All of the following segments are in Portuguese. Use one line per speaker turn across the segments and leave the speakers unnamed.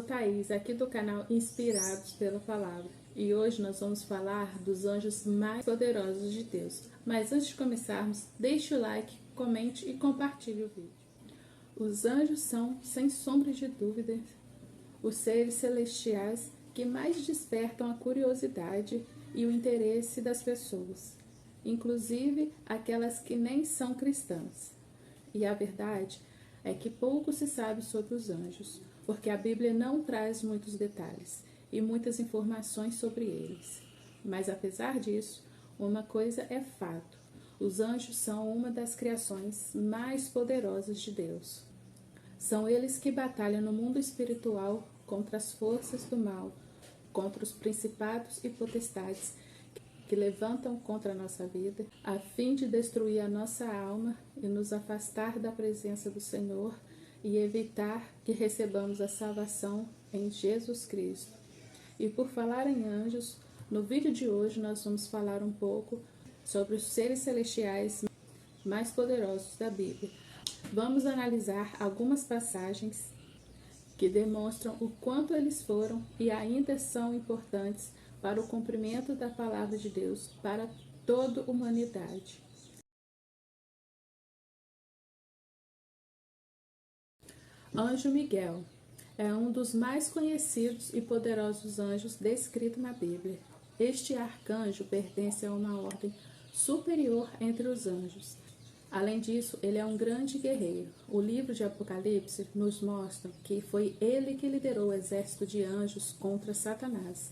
Thaís, aqui do canal Inspirados pela Palavra. E hoje nós vamos falar dos anjos mais poderosos de Deus. Mas antes de começarmos, deixe o like, comente e compartilhe o vídeo. Os anjos são, sem sombra de dúvida, os seres celestiais que mais despertam a curiosidade e o interesse das pessoas, inclusive aquelas que nem são cristãs. E a verdade é que pouco se sabe sobre os anjos, porque a Bíblia não traz muitos detalhes e muitas informações sobre eles. Mas apesar disso, uma coisa é fato: os anjos são uma das criações mais poderosas de Deus. São eles que batalham no mundo espiritual contra as forças do mal, contra os principados e potestades que levantam contra a nossa vida, a fim de destruir a nossa alma e nos afastar da presença do Senhor e evitar que recebamos a salvação em Jesus Cristo. E por falar em anjos, no vídeo de hoje nós vamos falar um pouco sobre os seres celestiais mais poderosos da Bíblia. Vamos analisar algumas passagens que demonstram o quanto eles foram e ainda são importantes para o cumprimento da palavra de Deus para toda a humanidade. Anjo Miguel é um dos mais conhecidos e poderosos anjos descritos na Bíblia. Este arcanjo pertence a uma ordem superior entre os anjos. Além disso, ele é um grande guerreiro. O livro de Apocalipse nos mostra que foi ele que liderou o exército de anjos contra Satanás.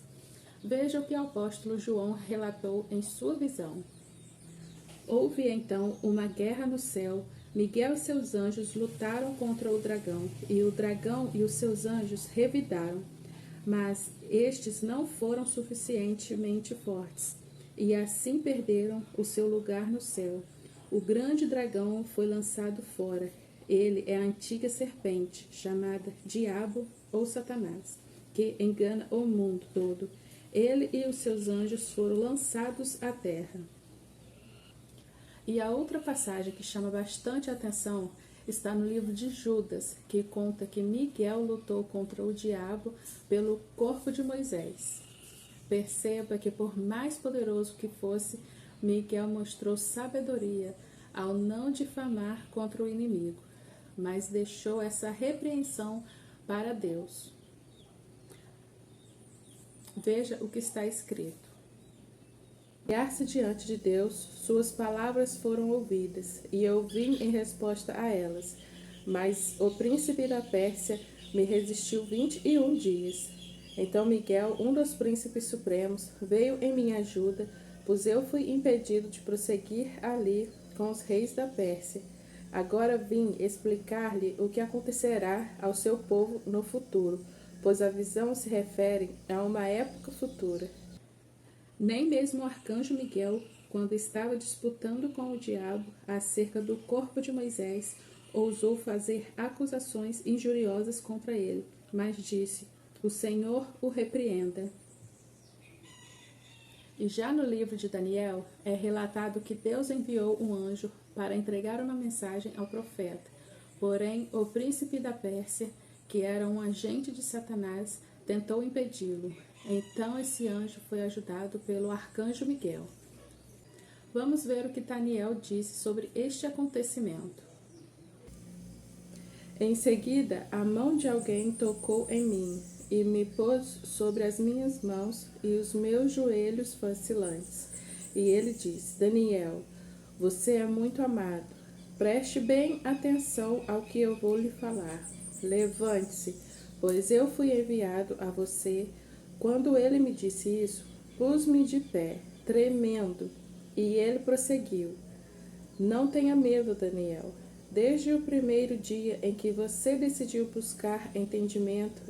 Veja o que o apóstolo João relatou em sua visão. Houve então uma guerra no céu. Miguel e seus anjos lutaram contra o dragão e os seus anjos revidaram. Mas estes não foram suficientemente fortes, e assim perderam o seu lugar no céu. O grande dragão foi lançado fora. Ele é a antiga serpente, chamada Diabo ou Satanás, que engana o mundo todo. Ele e os seus anjos foram lançados à terra. E a outra passagem que chama bastante atenção está no livro de Judas, que conta que Miguel lutou contra o diabo pelo corpo de Moisés. Perceba que, por mais poderoso que fosse, Miguel mostrou sabedoria ao não difamar contra o inimigo, mas deixou essa repreensão para Deus. Veja o que está escrito. Chegar-se diante de Deus, suas palavras foram ouvidas, e eu vim em resposta a elas. Mas o príncipe da Pérsia me resistiu 21 dias. Então Miguel, um dos príncipes supremos, veio em minha ajuda, pois eu fui impedido de prosseguir ali com os reis da Pérsia. Agora vim explicar-lhe o que acontecerá ao seu povo no futuro, pois a visão se refere a uma época futura. Nem mesmo o arcanjo Miguel, quando estava disputando com o diabo acerca do corpo de Moisés, ousou fazer acusações injuriosas contra ele, mas disse: "O Senhor o repreenda." E já no livro de Daniel, é relatado que Deus enviou um anjo para entregar uma mensagem ao profeta. Porém, o príncipe da Pérsia, que era um agente de Satanás, tentou impedi-lo. Então esse anjo foi ajudado pelo arcanjo Miguel. Vamos ver o que Daniel disse sobre este acontecimento. Em seguida, a mão de alguém tocou em mim e me pôs sobre as minhas mãos e os meus joelhos vacilantes. E ele disse: "Daniel, você é muito amado. Preste bem atenção ao que eu vou lhe falar. Levante-se, pois eu fui enviado a você." Quando ele me disse isso, pus-me de pé, tremendo, e ele prosseguiu: "Não tenha medo, Daniel. Desde o primeiro dia em que você decidiu buscar entendimento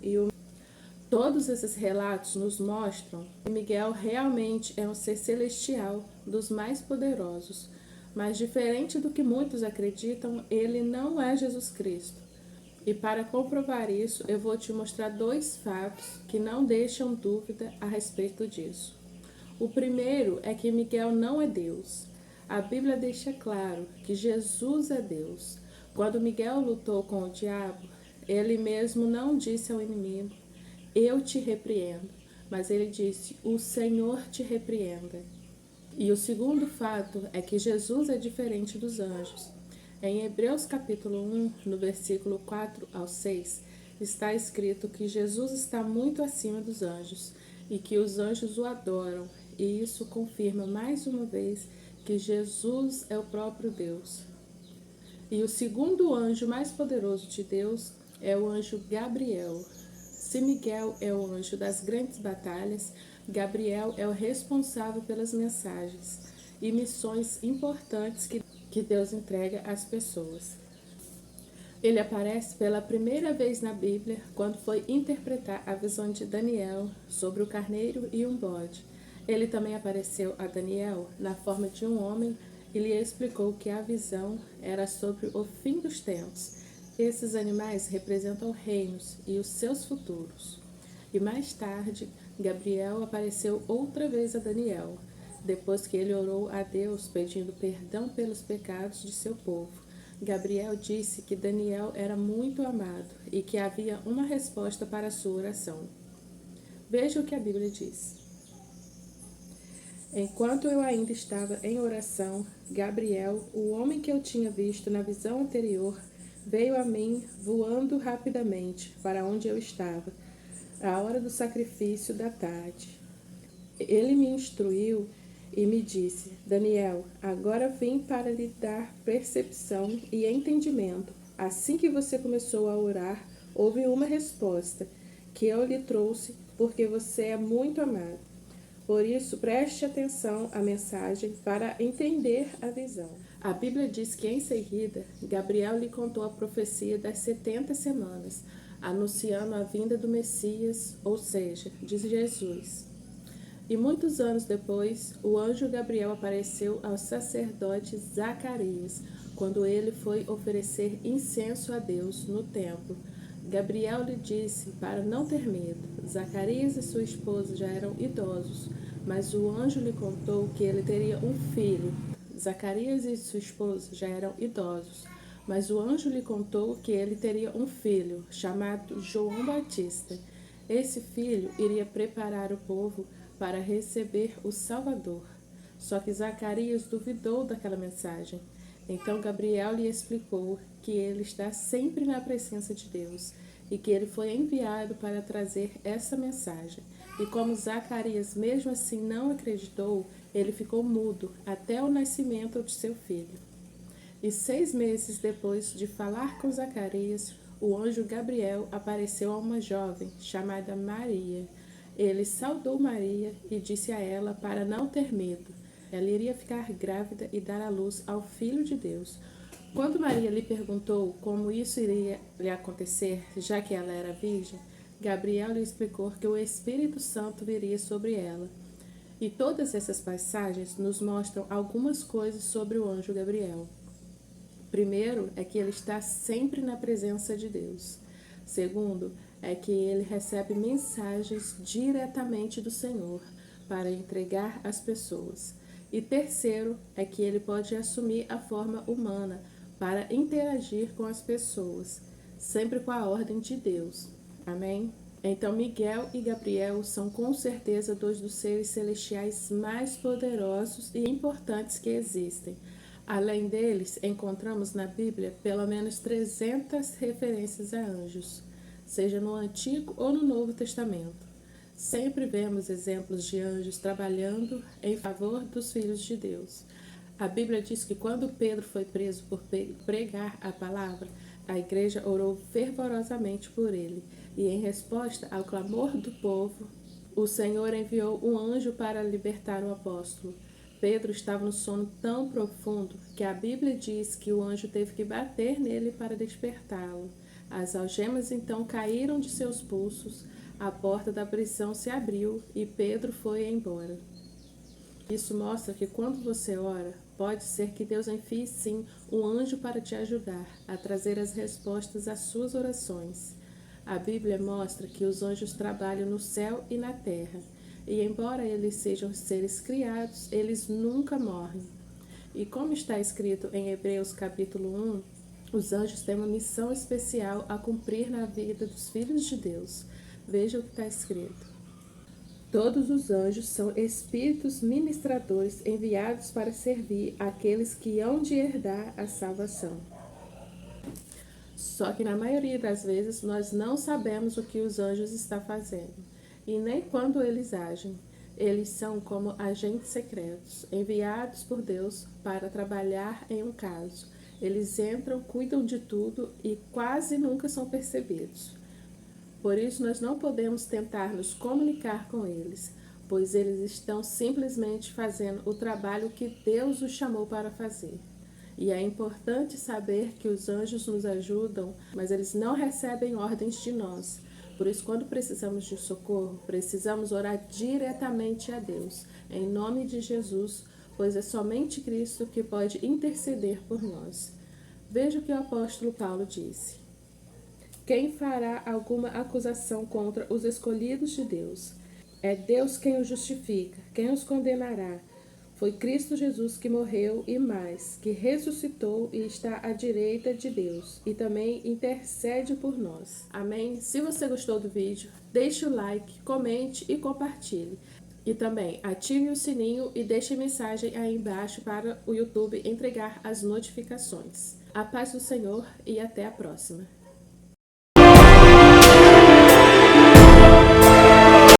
todos esses relatos nos mostram que Miguel realmente é um ser celestial, dos mais poderosos. Mas diferente do que muitos acreditam, ele não é Jesus Cristo. E para comprovar isso, eu vou te mostrar 2 fatos que não deixam dúvida a respeito disso. O primeiro é que Miguel não é Deus. A Bíblia deixa claro que Jesus é Deus. Quando Miguel lutou com o diabo, ele mesmo não disse ao inimigo: eu te repreendo. Mas ele disse, o Senhor te repreenda. E o segundo fato é que Jesus é diferente dos anjos. Em Hebreus capítulo 1, no versículo 4 ao 6, está escrito que Jesus está muito acima dos anjos e que os anjos o adoram. E isso confirma mais uma vez que Jesus é o próprio Deus. E o segundo anjo mais poderoso de Deus é o anjo Gabriel. Se Miguel é o anjo das grandes batalhas, Gabriel é o responsável pelas mensagens e missões importantes que Deus entrega às pessoas. Ele aparece pela primeira vez na Bíblia quando foi interpretar a visão de Daniel sobre o carneiro e um bode. Ele também apareceu a Daniel na forma de um homem e lhe explicou que a visão era sobre o fim dos tempos. Esses animais representam reinos e os seus futuros. E mais tarde, Gabriel apareceu outra vez a Daniel, depois que ele orou a Deus pedindo perdão pelos pecados de seu povo. Gabriel disse que Daniel era muito amado e que havia uma resposta para a sua oração. Veja o que a Bíblia diz. Enquanto eu ainda estava em oração, Gabriel, o homem que eu tinha visto na visão anterior, veio a mim voando rapidamente para onde eu estava, à hora do sacrifício da tarde. Ele me instruiu e me disse, Daniel, agora vim para lhe dar percepção e entendimento. Assim que você começou a orar, houve uma resposta que eu lhe trouxe porque você é muito amado. Por isso, preste atenção à mensagem para entender a visão. A Bíblia diz que em seguida, Gabriel lhe contou a profecia das 70 semanas, anunciando a vinda do Messias, ou seja, de Jesus. E muitos anos depois, o anjo Gabriel apareceu ao sacerdote Zacarias, quando ele foi oferecer incenso a Deus no templo. Gabriel lhe disse para não ter medo. Zacarias e sua esposa já eram idosos, mas o anjo lhe contou que ele teria um filho. Zacarias e sua esposa já eram idosos, mas o anjo lhe contou que ele teria um filho, chamado João Batista. Esse filho iria preparar o povo para receber o Salvador. Só que Zacarias duvidou daquela mensagem. Então Gabriel lhe explicou que ele está sempre na presença de Deus e que ele foi enviado para trazer essa mensagem. E como Zacarias mesmo assim não acreditou, ele ficou mudo até o nascimento de seu filho. E 6 meses depois de falar com Zacarias, o anjo Gabriel apareceu a uma jovem chamada Maria. Ele saudou Maria e disse a ela para não ter medo. Ela iria ficar grávida e dar à luz ao Filho de Deus. Quando Maria lhe perguntou como isso iria lhe acontecer, já que ela era virgem, Gabriel lhe explicou que o Espírito Santo viria sobre ela. E todas essas passagens nos mostram algumas coisas sobre o anjo Gabriel. Primeiro é que ele está sempre na presença de Deus. Segundo é que ele recebe mensagens diretamente do Senhor para entregar às pessoas. E terceiro é que ele pode assumir a forma humana para interagir com as pessoas, sempre com a ordem de Deus. Amém? Então Miguel e Gabriel são com certeza dois dos seres celestiais mais poderosos e importantes que existem. Além deles, encontramos na Bíblia pelo menos 300 referências a anjos, seja no Antigo ou no Novo Testamento. Sempre vemos exemplos de anjos trabalhando em favor dos filhos de Deus. A Bíblia diz que quando Pedro foi preso por pregar a palavra, a igreja orou fervorosamente por ele, e em resposta ao clamor do povo, o Senhor enviou um anjo para libertar o apóstolo. Pedro estava no sono tão profundo que a Bíblia diz que o anjo teve que bater nele para despertá-lo. As algemas então caíram de seus pulsos, a porta da prisão se abriu e Pedro foi embora. Isso mostra que quando você ora, pode ser que Deus envie sim um anjo para te ajudar a trazer as respostas às suas orações. A Bíblia mostra que os anjos trabalham no céu e na terra, e embora eles sejam seres criados, eles nunca morrem. E como está escrito em Hebreus capítulo 1, os anjos têm uma missão especial a cumprir na vida dos filhos de Deus. Veja o que está escrito. Todos os anjos são espíritos ministradores enviados para servir aqueles que hão de herdar a salvação. Só que na maioria das vezes nós não sabemos o que os anjos estão fazendo e nem quando eles agem. Eles são como agentes secretos, enviados por Deus para trabalhar em um caso. Eles entram, cuidam de tudo e quase nunca são percebidos. Por isso nós não podemos tentar nos comunicar com eles, pois eles estão simplesmente fazendo o trabalho que Deus os chamou para fazer. E é importante saber que os anjos nos ajudam, mas eles não recebem ordens de nós. Por isso, quando precisamos de socorro, precisamos orar diretamente a Deus, em nome de Jesus, pois é somente Cristo que pode interceder por nós. Veja o que o apóstolo Paulo disse. Quem fará alguma acusação contra os escolhidos de Deus? É Deus quem os justifica, quem os condenará. Foi Cristo Jesus que morreu e mais, que ressuscitou e está à direita de Deus e também intercede por nós. Amém? Se você gostou do vídeo, deixe o like, comente e compartilhe. E também ative o sininho e deixe mensagem aí embaixo para o YouTube entregar as notificações. A paz do Senhor e até a próxima.